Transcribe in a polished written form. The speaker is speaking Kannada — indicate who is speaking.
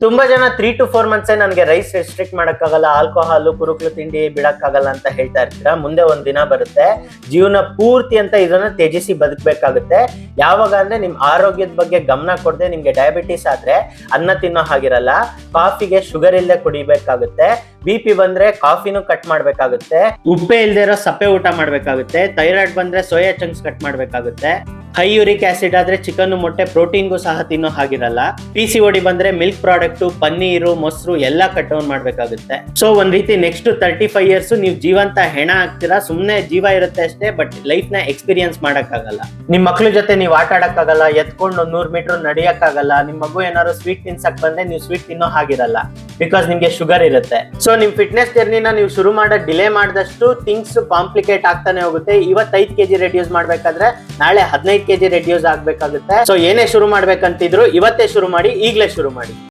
Speaker 1: ತುಂಬಾ ಜನ 3 to 4 months ನನಗೆ ರೈಸ್ ರೆಸ್ಟ್ರಿಕ್ಟ್ ಮಾಡಕ್ಕಾಗಲ್ಲ, ಆಲ್ಕೋಹಾಲ್ ಕುರುಕ್ಲು ತಿಂಡಿ ಬಿಡಕ್ಕಾಗಲ್ಲ ಅಂತ ಹೇಳ್ತಾ ಇರ್ತೀರಾ. ಮುಂದೆ ಒಂದ್ ದಿನ ಬರುತ್ತೆ, ಜೀವನ ಪೂರ್ತಿ ಅಂತ ಇದನ್ನ ತ್ಯಜಿಸಿ ಬದುಕಬೇಕಾಗುತ್ತೆ. ಯಾವಾಗ ಅಂದ್ರೆ ನಿಮ್ ಆರೋಗ್ಯದ ಬಗ್ಗೆ ಗಮನ ಕೊಡದೆ ನಿಮ್ಗೆ ಡಯಾಬಿಟಿಸ್ ಆದ್ರೆ ಅನ್ನ ತಿನ್ನೋ ಹಾಗಿರಲ್ಲ, ಕಾಫಿಗೆ ಶುಗರ್ ಇಲ್ಲದೆ ಕುಡಿಬೇಕಾಗುತ್ತೆ, BP ಬಂದ್ರೆ ಕಾಫಿನೂ ಕಟ್ ಮಾಡ್ಬೇಕಾಗುತ್ತೆ, ಉಪ್ಪೆ ಇಲ್ದೇ ಇರೋ ಸಪ್ಪೆ ಊಟ ಮಾಡ್ಬೇಕಾಗುತ್ತೆ, ಥೈರಾಯ್ಡ್ ಬಂದ್ರೆ ಸೋಯಾ ಚಂಕ್ಸ್ ಕಟ್ ಮಾಡ್ಬೇಕಾಗುತ್ತೆ, ಹೈ ಯೂರಿಕ್ ಆಸಿಡ್ ಆದ್ರೆ ಚಿಕನ್ ಮೊಟ್ಟೆ ಪ್ರೋಟೀನ್ಗೂ ಸಹ ತಿನ್ನೋ ಹಾಗಿರಲ್ಲ, PCOD ಬಂದ್ರೆ ಮಿಲ್ಕ್ ಪ್ರಾಡಕ್ಟ್ ಪನ್ನೀರು ಮೊಸರು ಎಲ್ಲ ಕಟ್ ಡೌನ್ ಮಾಡ್ಬೇಕಾಗುತ್ತೆ. ಸೊ ಒಂದ್ ರೀತಿ ನೆಕ್ಸ್ಟ್ 35 years ನೀವು ಜೀವಂತ ಹೆಣ ಆಗ್ತೀರಾ. ಸುಮ್ನೆ ಜೀವ ಇರುತ್ತೆ ಅಷ್ಟೇ, ಬಟ್ ಲೈಫ್ ನ ಎಕ್ಸ್ಪೀರಿಯನ್ಸ್ ಮಾಡಕ್ಕಾಗಲ್ಲ. ನಿಮ್ ಮಕ್ಳ ಜೊತೆ ನೀವು ಆಟ ಆಡಕ್ಕಾಗಲ್ಲ, ಎತ್ಕೊಂಡು 100 ಮೀಟರ್ ನಡೆಯಕ್ಕಾಗಲ್ಲ. ನಿಮ್ ಮಗು ಏನಾದ್ರು ಸ್ವೀಟ್ ತಿನ್ಸಕ್ ಬಂದ್ರೆ ನೀವು ಸ್ವೀಟ್ ತಿನ್ನೋ ಹಾಗಿರಲ್ಲ, ಬಿಕಾಸ್ ನಿಮ್ಗೆ ಶುಗರ್ ಇರುತ್ತೆ. ಸೊ ನಿಮ್ ಫಿಟ್ನೆಸ್ ಜರ್ನಿನ ನೀವು ಶುರು ಮಾಡೋದ್ ಡಿಲೇ ಮಾಡಿದಷ್ಟು ಥಿಂಗ್ಸ್ ಕಾಂಪ್ಲಿಕೇಟ್ ಆಗ್ತಾನೆ ಹೋಗುತ್ತೆ. ಇವತ್ತು 5 kg ರೆಡ್ಯೂಸ್ ಮಾಡ್ಬೇಕಾದ್ರೆ ನಾಳೆ 15 kg ರೆಡ್ಯೂಸ್ ಆಗ್ಬೇಕಾಗುತ್ತೆ. ಸೊ ಏನೇ ಶುರು ಮಾಡ್ಬೇಕಂತಿದ್ರು ಇವತ್ತೇ ಶುರು ಮಾಡಿ, ಈಗ್ಲೇ ಶುರು ಮಾಡಿ.